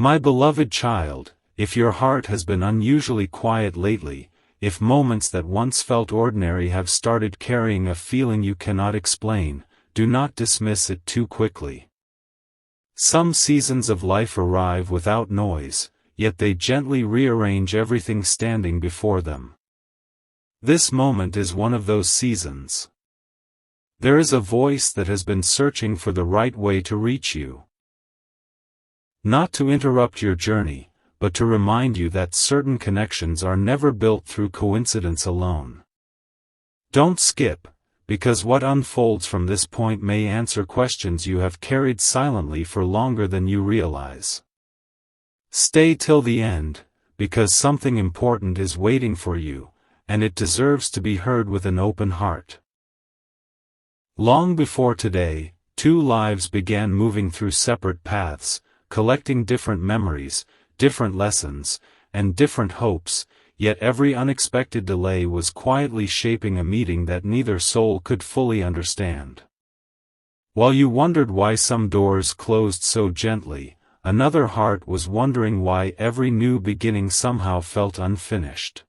My beloved child, if your heart has been unusually quiet lately, if moments that once felt ordinary have started carrying a feeling you cannot explain, do not dismiss it too quickly. Some seasons of life arrive without noise, yet they gently rearrange everything standing before them. This moment is one of those seasons. There is a voice that has been searching for the right way to reach you. Not to interrupt your journey, but to remind you that certain connections are never built through coincidence alone. Don't skip, because what unfolds from this point may answer questions you have carried silently for longer than you realize. Stay till the end, because something important is waiting for you, and it deserves to be heard with an open heart. Long before today, two lives began moving through separate paths, collecting different memories, different lessons, and different hopes, yet every unexpected delay was quietly shaping a meeting that neither soul could fully understand. While you wondered why some doors closed so gently, another heart was wondering why every new beginning somehow felt unfinished.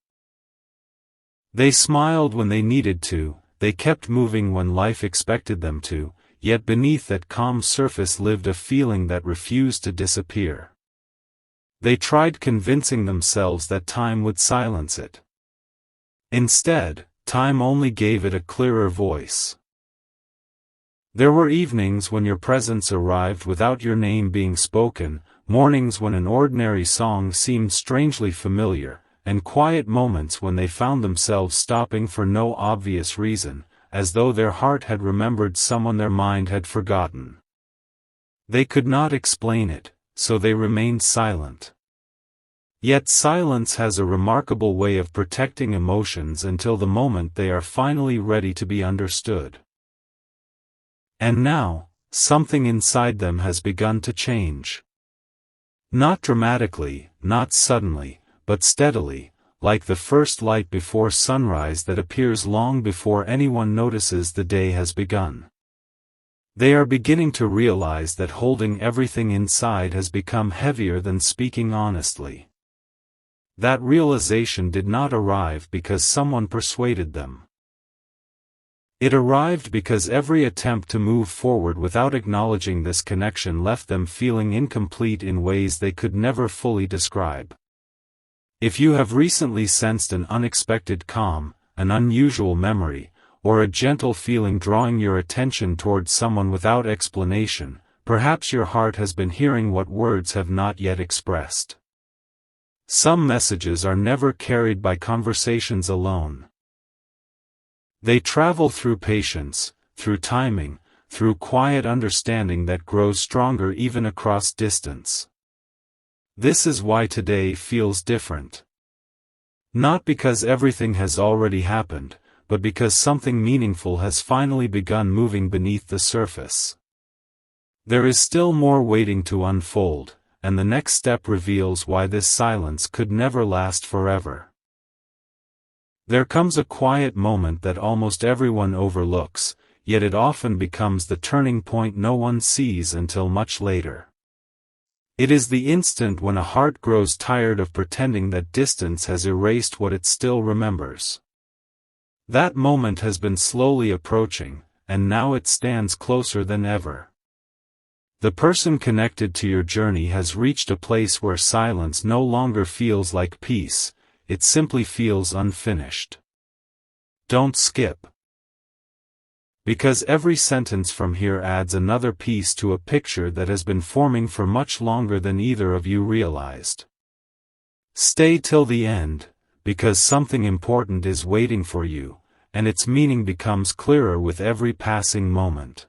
They smiled when they needed to, they kept moving when life expected them to, yet beneath that calm surface lived a feeling that refused to disappear. They tried convincing themselves that time would silence it. Instead, time only gave it a clearer voice. There were evenings when your presence arrived without your name being spoken, mornings when an ordinary song seemed strangely familiar, and quiet moments when they found themselves stopping for no obvious reason, as though their heart had remembered someone their mind had forgotten. They could not explain it, so they remained silent. Yet silence has a remarkable way of protecting emotions until the moment they are finally ready to be understood. And now, something inside them has begun to change. Not dramatically, not suddenly, but steadily, like the first light before sunrise that appears long before anyone notices the day has begun. They are beginning to realize that holding everything inside has become heavier than speaking honestly. That realization did not arrive because someone persuaded them. It arrived because every attempt to move forward without acknowledging this connection left them feeling incomplete in ways they could never fully describe. If you have recently sensed an unexpected calm, an unusual memory, or a gentle feeling drawing your attention towards someone without explanation, perhaps your heart has been hearing what words have not yet expressed. Some messages are never carried by conversations alone. They travel through patience, through timing, through quiet understanding that grows stronger even across distance. This is why today feels different. Not because everything has already happened, but because something meaningful has finally begun moving beneath the surface. There is still more waiting to unfold, and the next step reveals why this silence could never last forever. There comes a quiet moment that almost everyone overlooks, yet it often becomes the turning point no one sees until much later. It is the instant when a heart grows tired of pretending that distance has erased what it still remembers. That moment has been slowly approaching, and now it stands closer than ever. The person connected to your journey has reached a place where silence no longer feels like peace, it simply feels unfinished. Don't skip. Because every sentence from here adds another piece to a picture that has been forming for much longer than either of you realized. Stay till the end, because something important is waiting for you, and its meaning becomes clearer with every passing moment.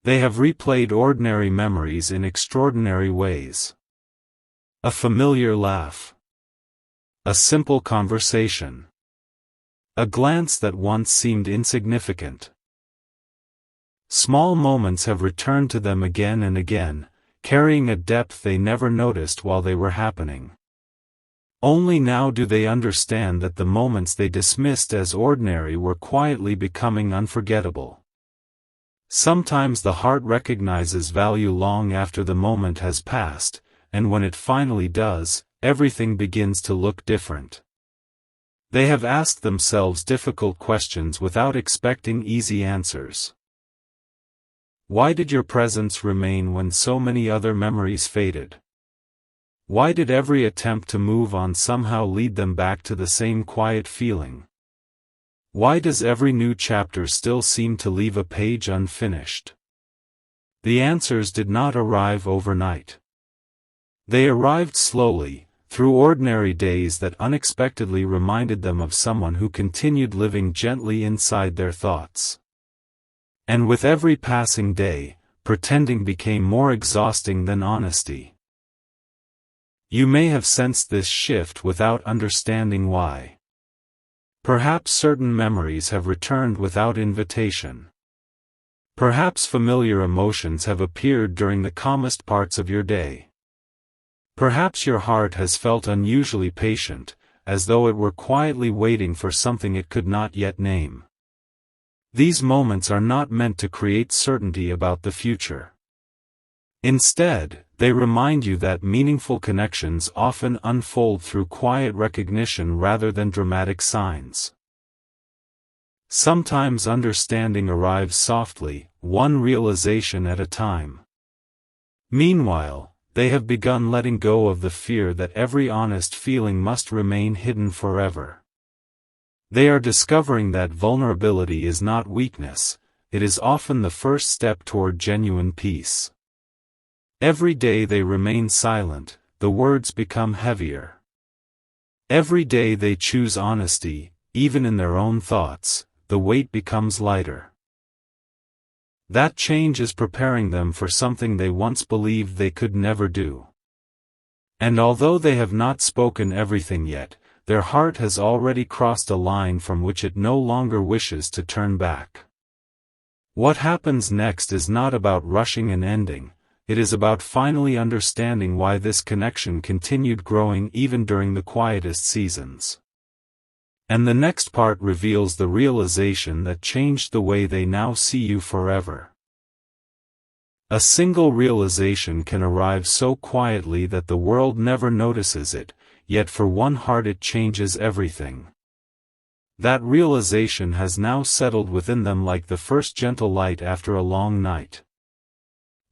They have replayed ordinary memories in extraordinary ways. A familiar laugh. A simple conversation. A glance that once seemed insignificant. Small moments have returned to them again and again, carrying a depth they never noticed while they were happening. Only now do they understand that the moments they dismissed as ordinary were quietly becoming unforgettable. Sometimes the heart recognizes value long after the moment has passed, and when it finally does, everything begins to look different. They have asked themselves difficult questions without expecting easy answers. Why did your presence remain when so many other memories faded? Why did every attempt to move on somehow lead them back to the same quiet feeling? Why does every new chapter still seem to leave a page unfinished? The answers did not arrive overnight. They arrived slowly, through ordinary days that unexpectedly reminded them of someone who continued living gently inside their thoughts. And with every passing day, pretending became more exhausting than honesty. You may have sensed this shift without understanding why. Perhaps certain memories have returned without invitation. Perhaps familiar emotions have appeared during the calmest parts of your day. Perhaps your heart has felt unusually patient, as though it were quietly waiting for something it could not yet name. These moments are not meant to create certainty about the future. Instead, they remind you that meaningful connections often unfold through quiet recognition rather than dramatic signs. Sometimes understanding arrives softly, one realization at a time. Meanwhile, they have begun letting go of the fear that every honest feeling must remain hidden forever. They are discovering that vulnerability is not weakness, it is often the first step toward genuine peace. Every day they remain silent, the words become heavier. Every day they choose honesty, even in their own thoughts, the weight becomes lighter. That change is preparing them for something they once believed they could never do. And although they have not spoken everything yet, their heart has already crossed a line from which it no longer wishes to turn back. What happens next is not about rushing an ending. It is about finally understanding why this connection continued growing even during the quietest seasons. And the next part reveals the realization that changed the way they now see you forever. A single realization can arrive so quietly that the world never notices it, yet for one heart it changes everything. That realization has now settled within them like the first gentle light after a long night.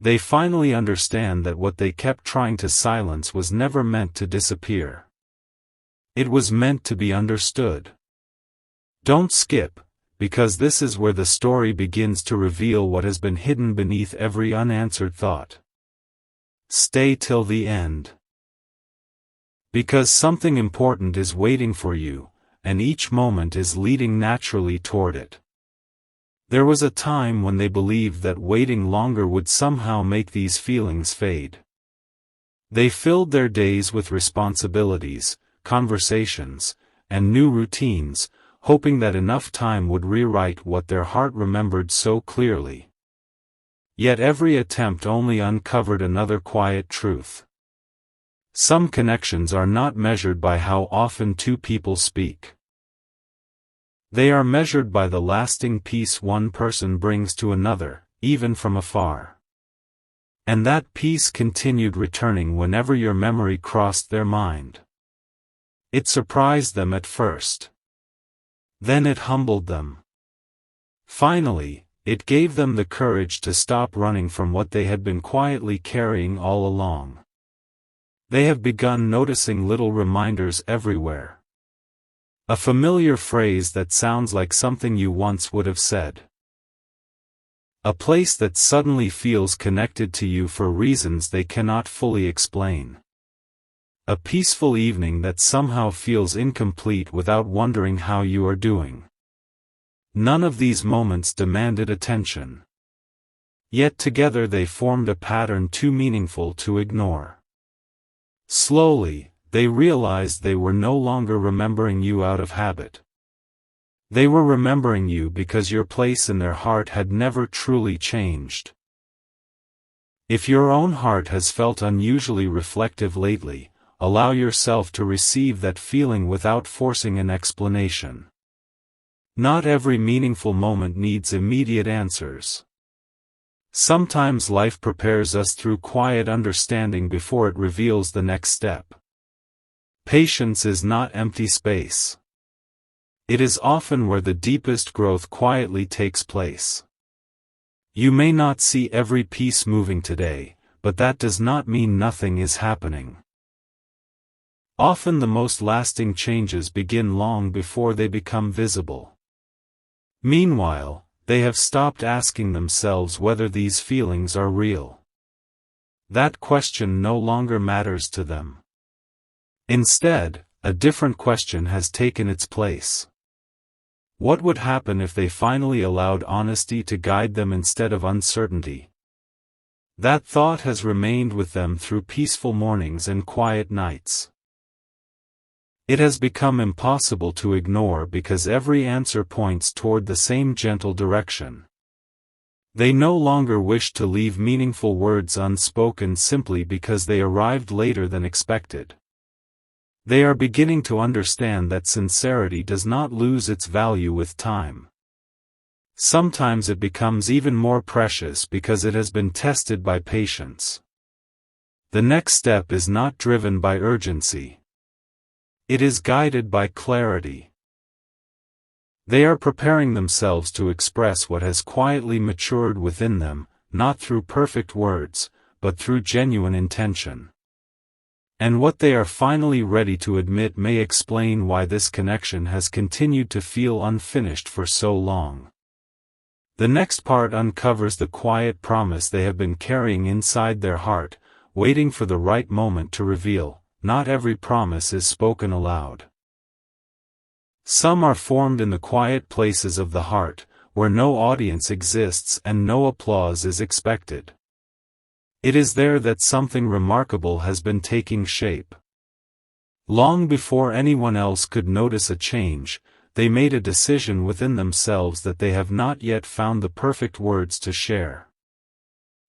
They finally understand that what they kept trying to silence was never meant to disappear. It was meant to be understood. Don't skip, because this is where the story begins to reveal what has been hidden beneath every unanswered thought. Stay till the end. Because something important is waiting for you, and each moment is leading naturally toward it. There was a time when they believed that waiting longer would somehow make these feelings fade. They filled their days with responsibilities, conversations, and new routines, hoping that enough time would rewrite what their heart remembered so clearly. Yet every attempt only uncovered another quiet truth. Some connections are not measured by how often two people speak. They are measured by the lasting peace one person brings to another, even from afar. And that peace continued returning whenever your memory crossed their mind. It surprised them at first. Then it humbled them. Finally, it gave them the courage to stop running from what they had been quietly carrying all along. They have begun noticing little reminders everywhere. A familiar phrase that sounds like something you once would have said. A place that suddenly feels connected to you for reasons they cannot fully explain. A peaceful evening that somehow feels incomplete without wondering how you are doing. None of these moments demanded attention. Yet together they formed a pattern too meaningful to ignore. Slowly, they realized they were no longer remembering you out of habit. They were remembering you because your place in their heart had never truly changed. If your own heart has felt unusually reflective lately, allow yourself to receive that feeling without forcing an explanation. Not every meaningful moment needs immediate answers. Sometimes life prepares us through quiet understanding before it reveals the next step. Patience is not empty space. It is often where the deepest growth quietly takes place. You may not see every piece moving today, but that does not mean nothing is happening. Often the most lasting changes begin long before they become visible. Meanwhile, they have stopped asking themselves whether these feelings are real. That question no longer matters to them. Instead, a different question has taken its place. What would happen if they finally allowed honesty to guide them instead of uncertainty? That thought has remained with them through peaceful mornings and quiet nights. It has become impossible to ignore because every answer points toward the same gentle direction. They no longer wish to leave meaningful words unspoken simply because they arrived later than expected. They are beginning to understand that sincerity does not lose its value with time. Sometimes it becomes even more precious because it has been tested by patience. The next step is not driven by urgency. It is guided by clarity. They are preparing themselves to express what has quietly matured within them, not through perfect words, but through genuine intention. And what they are finally ready to admit may explain why this connection has continued to feel unfinished for so long. The next part uncovers the quiet promise they have been carrying inside their heart, waiting for the right moment to reveal. Not every promise is spoken aloud. Some are formed in the quiet places of the heart, where no audience exists and no applause is expected. It is there that something remarkable has been taking shape. Long before anyone else could notice a change, they made a decision within themselves that they have not yet found the perfect words to share.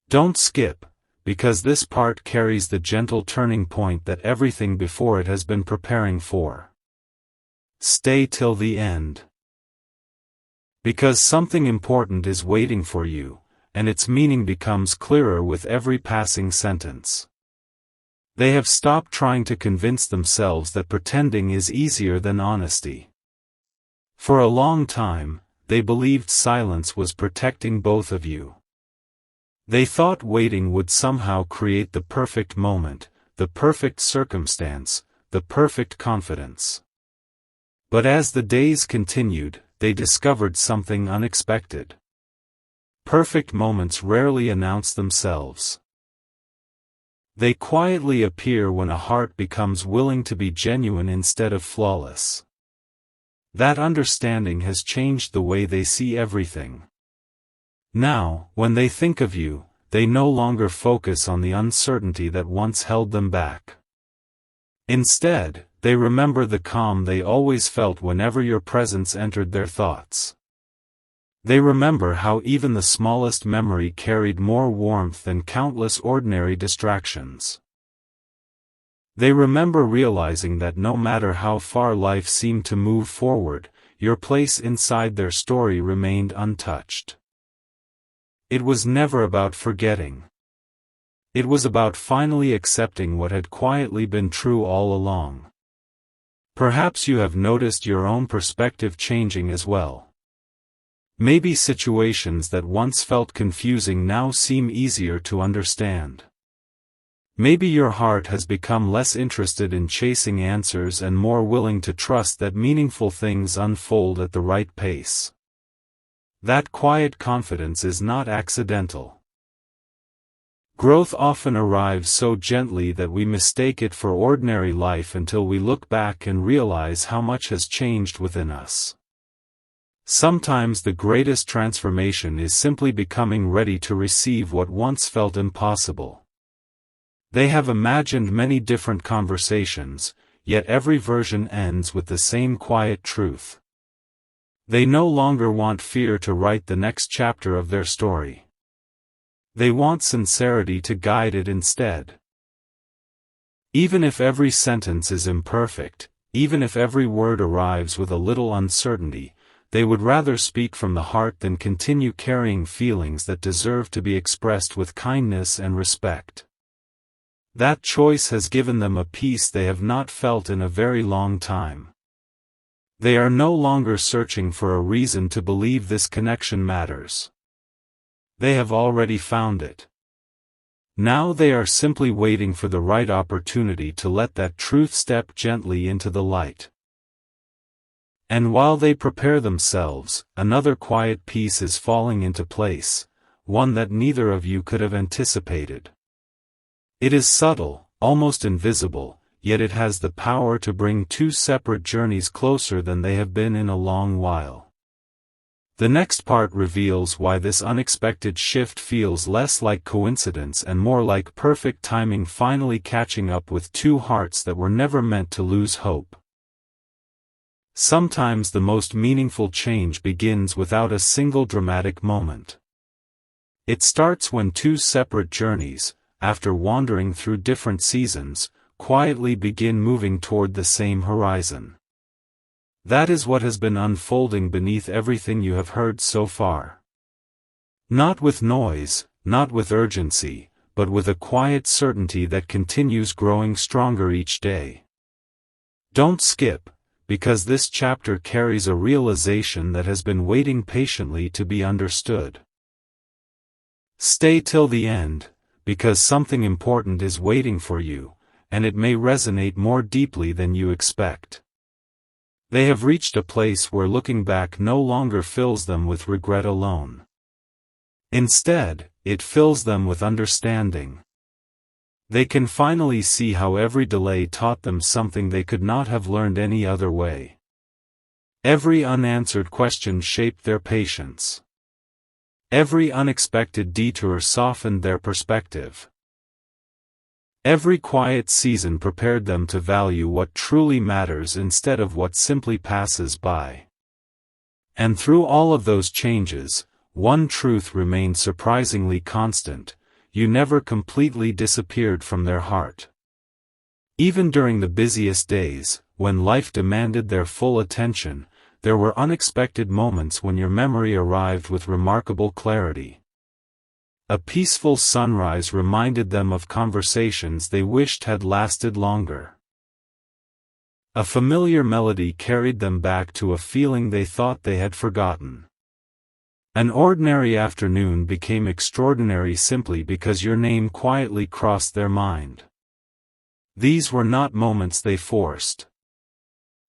Don't skip, because this part carries the gentle turning point that everything before it has been preparing for. Stay till the end. Because something important is waiting for you, and its meaning becomes clearer with every passing sentence. They have stopped trying to convince themselves that pretending is easier than honesty. For a long time, they believed silence was protecting both of you. They thought waiting would somehow create the perfect moment, the perfect circumstance, the perfect confidence. But as the days continued, they discovered something unexpected. Perfect moments rarely announce themselves. They quietly appear when a heart becomes willing to be genuine instead of flawless. That understanding has changed the way they see everything. Now, when they think of you, they no longer focus on the uncertainty that once held them back. Instead, they remember the calm they always felt whenever your presence entered their thoughts. They remember how even the smallest memory carried more warmth than countless ordinary distractions. They remember realizing that no matter how far life seemed to move forward, your place inside their story remained untouched. It was never about forgetting. It was about finally accepting what had quietly been true all along. Perhaps you have noticed your own perspective changing as well. Maybe situations that once felt confusing now seem easier to understand. Maybe your heart has become less interested in chasing answers and more willing to trust that meaningful things unfold at the right pace. That quiet confidence is not accidental. Growth often arrives so gently that we mistake it for ordinary life until we look back and realize how much has changed within us. Sometimes the greatest transformation is simply becoming ready to receive what once felt impossible. They have imagined many different conversations, yet every version ends with the same quiet truth. They no longer want fear to write the next chapter of their story. They want sincerity to guide it instead. Even if every sentence is imperfect, even if every word arrives with a little uncertainty, they would rather speak from the heart than continue carrying feelings that deserve to be expressed with kindness and respect. That choice has given them a peace they have not felt in a very long time. They are no longer searching for a reason to believe this connection matters. They have already found it. Now they are simply waiting for the right opportunity to let that truth step gently into the light. And while they prepare themselves, another quiet peace is falling into place, one that neither of you could have anticipated. It is subtle, almost invisible, yet it has the power to bring two separate journeys closer than they have been in a long while. The next part reveals why this unexpected shift feels less like coincidence and more like perfect timing, finally catching up with two hearts that were never meant to lose hope. Sometimes the most meaningful change begins without a single dramatic moment. It starts when two separate journeys, after wandering through different seasons, quietly begin moving toward the same horizon. That is what has been unfolding beneath everything you have heard so far. Not with noise, not with urgency, but with a quiet certainty that continues growing stronger each day. Don't skip, because this chapter carries a realization that has been waiting patiently to be understood. Stay till the end, because something important is waiting for you, and it may resonate more deeply than you expect. They have reached a place where looking back no longer fills them with regret alone. Instead, it fills them with understanding. They can finally see how every delay taught them something they could not have learned any other way. Every unanswered question shaped their patience. Every unexpected detour softened their perspective. Every quiet season prepared them to value what truly matters instead of what simply passes by. And through all of those changes, one truth remained surprisingly constant: you never completely disappeared from their heart. Even during the busiest days, when life demanded their full attention, there were unexpected moments when your memory arrived with remarkable clarity. A peaceful sunrise reminded them of conversations they wished had lasted longer. A familiar melody carried them back to a feeling they thought they had forgotten. An ordinary afternoon became extraordinary simply because your name quietly crossed their mind. These were not moments they forced.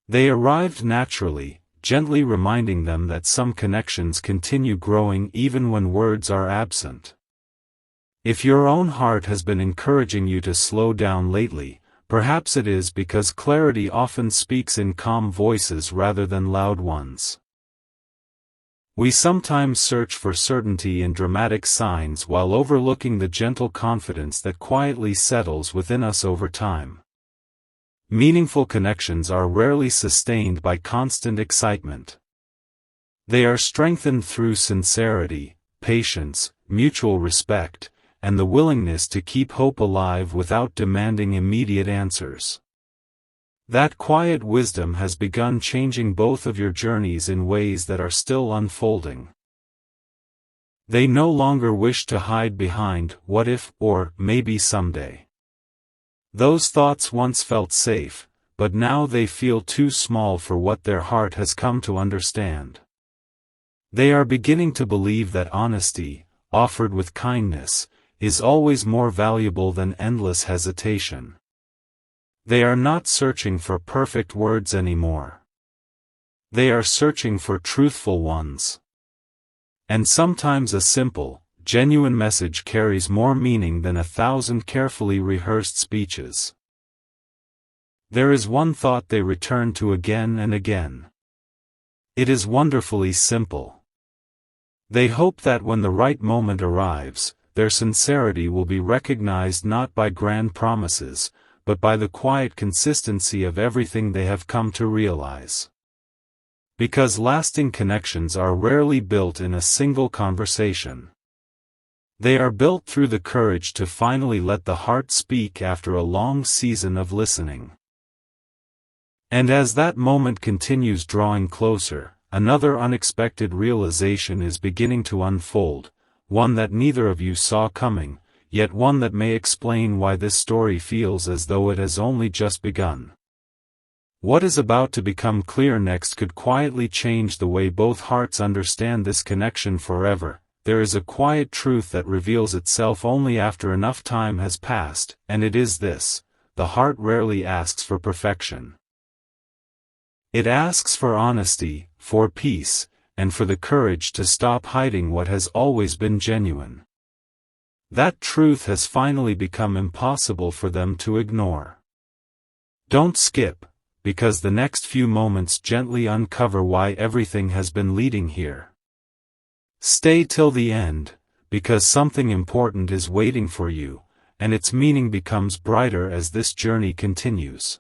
They arrived naturally, gently reminding them that some connections continue growing even when words are absent. If your own heart has been encouraging you to slow down lately, perhaps it is because clarity often speaks in calm voices rather than loud ones. We sometimes search for certainty in dramatic signs while overlooking the gentle confidence that quietly settles within us over time. Meaningful connections are rarely sustained by constant excitement. They are strengthened through sincerity, patience, mutual respect, and the willingness to keep hope alive without demanding immediate answers. That quiet wisdom has begun changing both of your journeys in ways that are still unfolding. They no longer wish to hide behind "what if" or "maybe someday." Those thoughts once felt safe, but now they feel too small for what their heart has come to understand. They are beginning to believe that honesty, offered with kindness, is always more valuable than endless hesitation. They are not searching for perfect words anymore. They are searching for truthful ones. And sometimes a simple, genuine message carries more meaning than 1,000 carefully rehearsed speeches. There is one thought they return to again and again. It is wonderfully simple. They hope that when the right moment arrives, their sincerity will be recognized not by grand promises, but by the quiet consistency of everything they have come to realize. Because lasting connections are rarely built in a single conversation. They are built through the courage to finally let the heart speak after a long season of listening. And as that moment continues drawing closer, another unexpected realization is beginning to unfold, one that neither of you saw coming, yet one that may explain why this story feels as though it has only just begun. What is about to become clear next could quietly change the way both hearts understand this connection forever. There is a quiet truth that reveals itself only after enough time has passed, and it is this: the heart rarely asks for perfection. It asks for honesty, for peace, and for the courage to stop hiding what has always been genuine. That truth has finally become impossible for them to ignore. Don't skip, because the next few moments gently uncover why everything has been leading here. Stay till the end, because something important is waiting for you, and its meaning becomes brighter as this journey continues.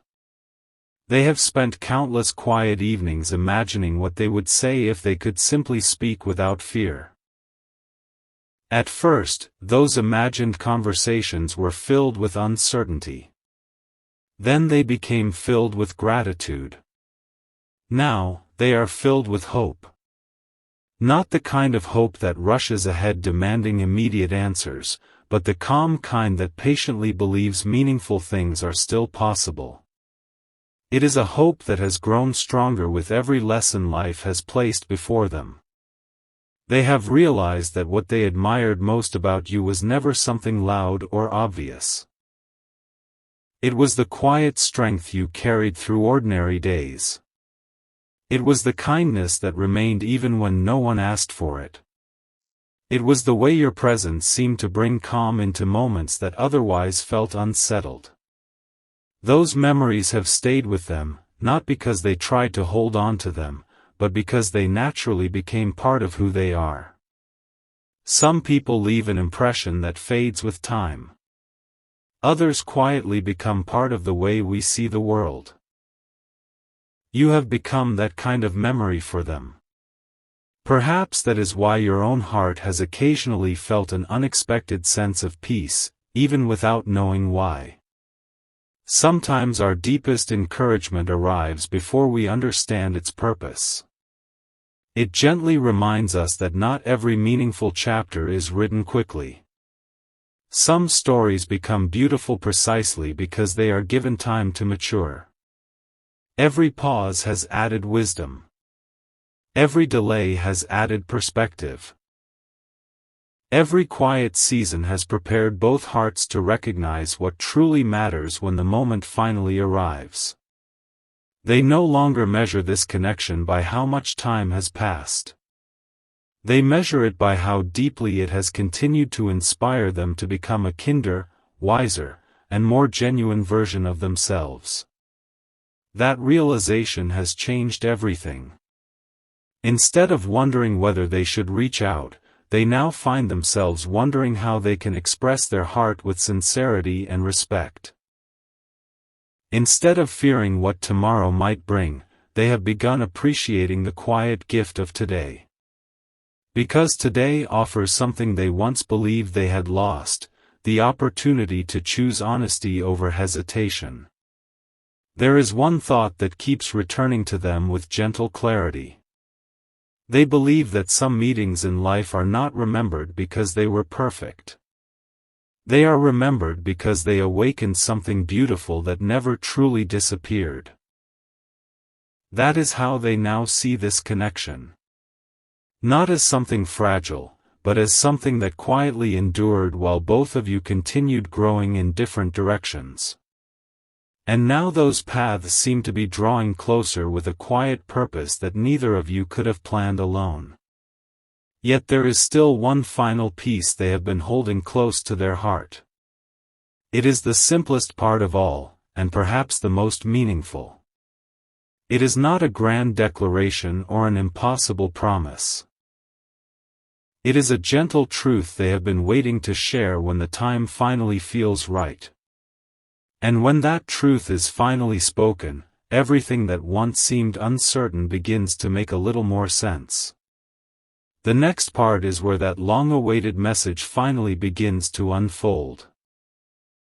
They have spent countless quiet evenings imagining what they would say if they could simply speak without fear. At first, those imagined conversations were filled with uncertainty. Then they became filled with gratitude. Now, they are filled with hope. Not the kind of hope that rushes ahead demanding immediate answers, but the calm kind that patiently believes meaningful things are still possible. It is a hope that has grown stronger with every lesson life has placed before them. They have realized that what they admired most about you was never something loud or obvious. It was the quiet strength you carried through ordinary days. It was the kindness that remained even when no one asked for it. It was the way your presence seemed to bring calm into moments that otherwise felt unsettled. Those memories have stayed with them, not because they tried to hold on to them, but because they naturally became part of who they are. Some people leave an impression that fades with time. Others quietly become part of the way we see the world. You have become that kind of memory for them. Perhaps that is why your own heart has occasionally felt an unexpected sense of peace, even without knowing why. Sometimes our deepest encouragement arrives before we understand its purpose. It gently reminds us that not every meaningful chapter is written quickly. Some stories become beautiful precisely because they are given time to mature. Every pause has added wisdom. Every delay has added perspective. Every quiet season has prepared both hearts to recognize what truly matters when the moment finally arrives. They no longer measure this connection by how much time has passed. They measure it by how deeply it has continued to inspire them to become a kinder, wiser, and more genuine version of themselves. That realization has changed everything. Instead of wondering whether they should reach out, they now find themselves wondering how they can express their heart with sincerity and respect. Instead of fearing what tomorrow might bring, they have begun appreciating the quiet gift of today. Because today offers something they once believed they had lost, the opportunity to choose honesty over hesitation. There is one thought that keeps returning to them with gentle clarity. They believe that some meetings in life are not remembered because they were perfect. They are remembered because they awakened something beautiful that never truly disappeared. That is how they now see this connection. Not as something fragile, but as something that quietly endured while both of you continued growing in different directions. And now those paths seem to be drawing closer with a quiet purpose that neither of you could have planned alone. Yet there is still one final piece they have been holding close to their heart. It is the simplest part of all, and perhaps the most meaningful. It is not a grand declaration or an impossible promise. It is a gentle truth they have been waiting to share when the time finally feels right. And when that truth is finally spoken, everything that once seemed uncertain begins to make a little more sense. The next part is where that long-awaited message finally begins to unfold.